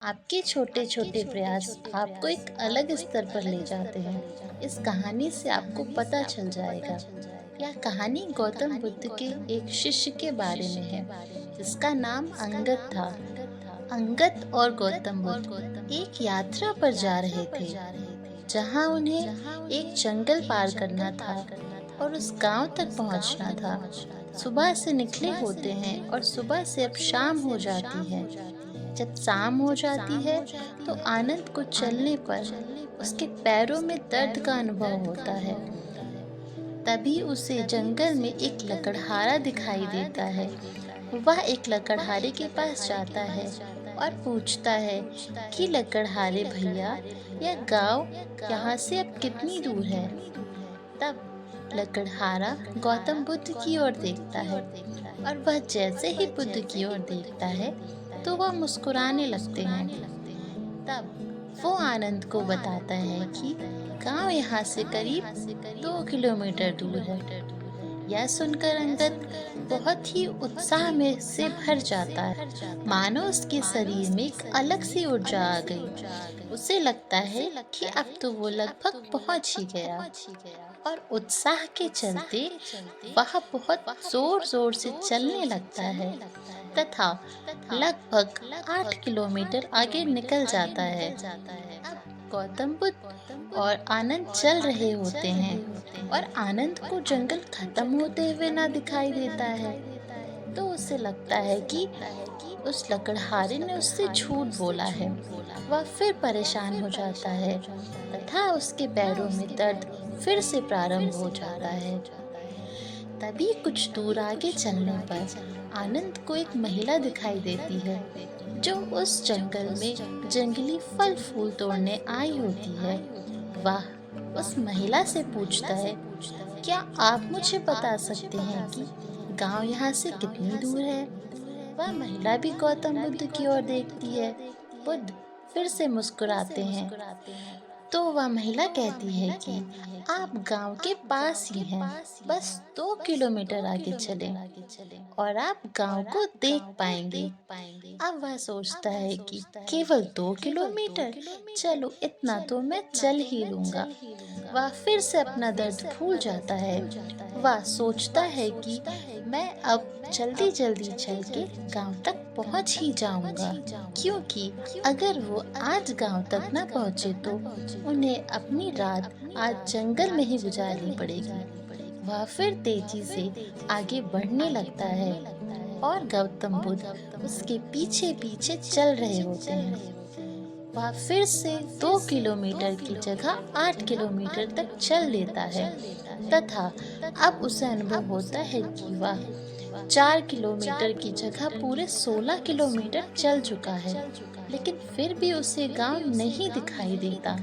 आपके छोटे छोटे प्रयास आपको एक अलग स्तर पर ले जाते हैं। इस कहानी से आपको पता चल जाएगा। यह कहानी गौतम बुद्ध के एक शिष्य के बारे में है जिसका नाम अंगद था। अंगद और गौतम बुद्ध एक यात्रा पर जा रहे थे जहां उन्हें एक जंगल पार करना था और उस गांव तक पहुंचना था। सुबह से निकले होते हैं और सुबह से अब शाम हो जाती है। जब शाम हो जाती है तो आनंद को चलने पर उसके पैरों में दर्द का अनुभव होता है। तभी उसे जंगल में एक लकड़हारा दिखाई देता है। वह एक लकड़हारे के पास जाता है और पूछता है कि लकड़हारे भैया, यह गांव यहाँ से अब कितनी दूर है। तब लकड़हारा गौतम बुद्ध की ओर देखता है और वह जैसे ही बुद्ध की ओर देखता है तो वह मुस्कुराने लगते हैं। तब वो आनंद को बताता है कि गांव यहाँ से करीब 2 किलोमीटर दूर है। यह सुनकर अंगद बहुत ही उत्साह में से भर जाता है, मानो उसके शरीर में एक अलग सी ऊर्जा आ गई। उसे लगता है कि अब तो वो लगभग पहुंच ही गया और उत्साह के चलते वह बहुत जोर जोर से चलने लगता है तथा लगभग 8 किलोमीटर आगे निकल जाता है। अब गौतम बुद्ध और आनंद चल रहे होते हैं और आनंद को जंगल खत्म होते हुए ना दिखाई देता है तो उसे लगता है कि उस लकड़हारे ने उससे झूठ बोला है। वह फिर परेशान हो जाता है तथा उसके पैरों में दर्द फिर से प्रारंभ हो जाता है। तभी कुछ दूर आगे चलने पर आनंद को एक महिला दिखाई देती है जो उस जंगल में जंगली फल फूल तोड़ने आई होती है। वह उस महिला से पूछता है, क्या आप मुझे बता सकते हैं कि गांव यहाँ से कितनी दूर है। वह महिला भी गौतम बुद्ध की ओर देखती है। बुद्ध फिर से मुस्कुराते हैं तो वह महिला कहती है कि आप गांव के पास ही हैं, बस 2 किलोमीटर आगे चलें और आप गांव को देख पाएंगे। अब वह सोचता है कि केवल 2 किलोमीटर, चलो इतना तो मैं चल ही लूंगा। वह फिर से अपना दर्द भूल जाता है। वह सोचता है कि मैं अब जल्दी जल्दी चल के गांव तक पहुंच ही जाऊंगा, क्योंकि अगर वो आज गांव तक न पहुंचे तो उन्हें अपनी रात आज जंगल में ही गुजारनी पड़ेगी। वह फिर तेजी से आगे बढ़ने लगता है और गौतम बुद्ध उसके पीछे पीछे चल रहे होते हैं। वह फिर से 2 किलोमीटर की जगह 8 किलोमीटर तक चल लेता है तथा अब उसे अनुभव होता है कि वह 4 किलोमीटर की जगह पूरे 16 किलोमीटर चल चुका है, लेकिन फिर भी उसे गांव नहीं दिखाई देता।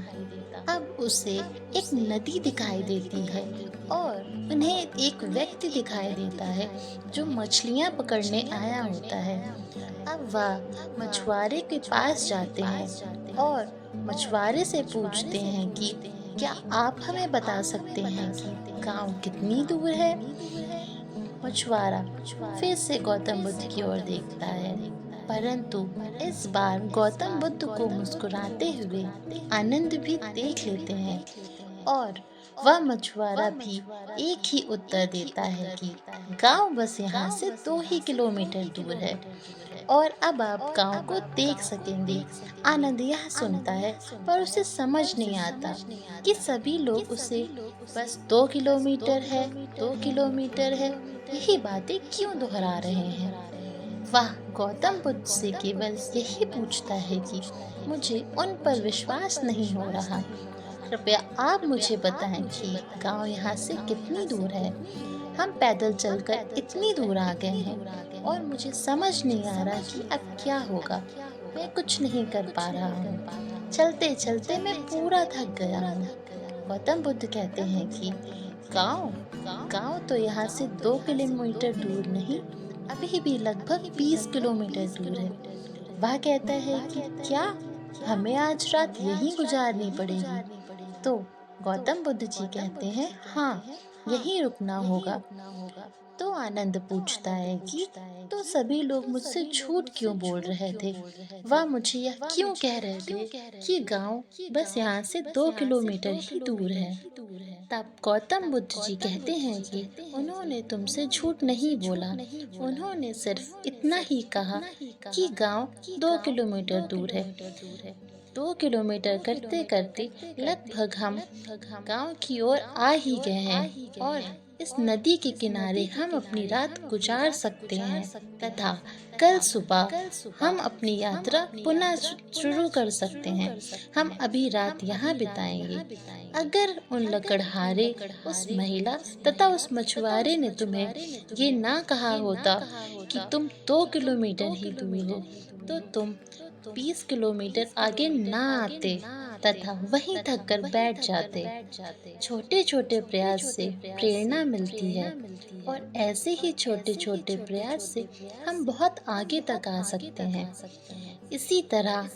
अब उसे एक नदी दिखाई देती है और उन्हें एक व्यक्ति दिखाई देता है जो मछलियां पकड़ने आया होता है। अब वह मछुआरे के पास जाते हैं और मछुआरे से पूछते हैं कि क्या आप हमें बता सकते हैं कि गांव कितनी दूर है। मछुआरा फिर से गौतम बुद्ध की ओर देखता है, परंतु इस बार गौतम बुद्ध को मुस्कुराते हुए आनंद भी देख लेते हैं और वह मछुआरा भी एक ही उत्तर देता है कि गांव बस यहाँ से 2 ही किलोमीटर दूर है और अब आप गांव को देख सकेंगे। आनंद यह सुनता है पर उसे समझ नहीं आता कि सभी लोग उसे बस 2 किलोमीटर है, 2 किलोमीटर है, यही बातें क्यों दोहरा रहे हैं। वह गौतम बुद्ध से केवल यही पूछता है कि मुझे उन पर विश्वास नहीं हो रहा। कृपया आप मुझे बताएं कि गांव यहाँ से कितनी दूर है। हम पैदल चलकर इतनी दूर आ गए हैं और मुझे समझ नहीं आ रहा कि अब क्या होगा। मैं कुछ नहीं कर पा रहा हूँ। चलते चलते मैं पूरा थक गया हूँ। गौतम बुद्ध कहते हैं कि गांव गांव तो यहाँ से 2 किलोमीटर दूर नहीं, अभी भी लगभग 20 किलोमीटर दूर है। वह कहता है कि क्या हमें आज रात यहीं गुजारनी पड़ेगी। तो गौतम बुद्ध जी कहते हैं, हाँ, यहीं रुकना होगा। तो आनंद पूछता है कि तो सभी लोग मुझसे झूठ क्यों बोल रहे थे? वह मुझे यह क्यों कह रहे थे कि गांव बस यहाँ से 2 किलोमीटर ही दूर है? तब गौतम बुद्ध जी कहते हैं कि उन्होंने तुमसे झूठ नहीं बोला। उन्होंने सिर्फ इतना ही कहा कि गांव 2 किलोमीटर दूर है। 2 किलोमीटर करते करते लगभग हम गांव की ओर आ ही गए हैं और इस नदी के किनारे हम अपनी रात गुजार सकते हैं तथा कल सुबह हम अपनी यात्रा पुनः शुरू कर सकते हैं। हम अभी रात यहाँ बिताएंगे। अगर उन लकड़हारे, उस महिला तथा उस मछुआरे ने तुम्हें ये ना कहा होता कि तुम 2 किलोमीटर ही दूर हो, तो तुम 20 किलोमीटर आगे ना आते तथा वहीं थक कर बैठ जाते। छोटे छोटे प्रयास से प्रेरणा मिलती है और ऐसे ही छोटे छोटे प्रयास से हम बहुत आगे तक आ सकते हैं। इसी तरह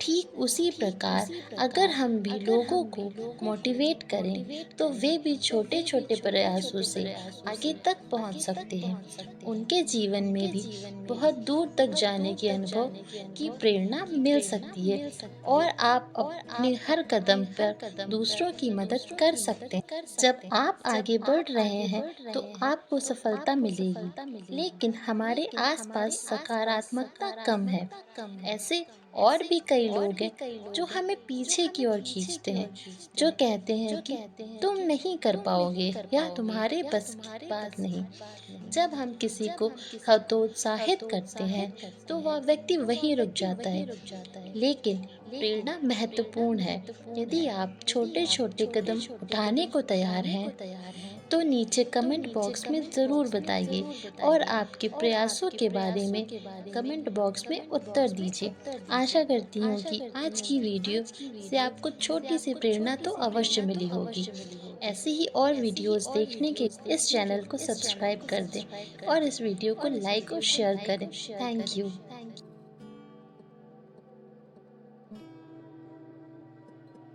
ठीक उसी प्रकार अगर हम भी लोगों को मोटिवेट करें तो वे भी छोटे छोटे प्रयासों से आगे तक पहुंच सकते हैं। उनके जीवन में भी बहुत दूर तक जाने के अनुभव की प्रेरणा मिल सकती है और आप अपने हर कदम पर दूसरों की मदद कर सकते हैं। जब आप आगे बढ़ रहे हैं तो आपको सफलता मिलेगी, लेकिन हमारे आसपास सकारात्मकता कम है। ऐसे और भी कई लोग हैं जो हमें पीछे की ओर खींचते हैं, जो कहते हैं कि तुम नहीं कर पाओगे या तुम्हारे बस की बात नहीं। जब हम किसी को हतोत्साहित करते हैं तो वह व्यक्ति वहीं रुक जाता है। लेकिन प्रेरणा महत्वपूर्ण है। यदि आप छोटे छोटे कदम उठाने को तैयार हैं तो नीचे कमेंट बॉक्स में ज़रूर बताइए और आपके प्रयासों के बारे में कमेंट बॉक्स में उत्तर दीजिए। आशा करती हूँ कि आज की वीडियो से आपको छोटी सी प्रेरणा तो अवश्य मिली होगी। ऐसे ही और वीडियोस देखने के इस चैनल को सब्सक्राइब कर दें और इस वीडियो को लाइक और शेयर करें। Thank you.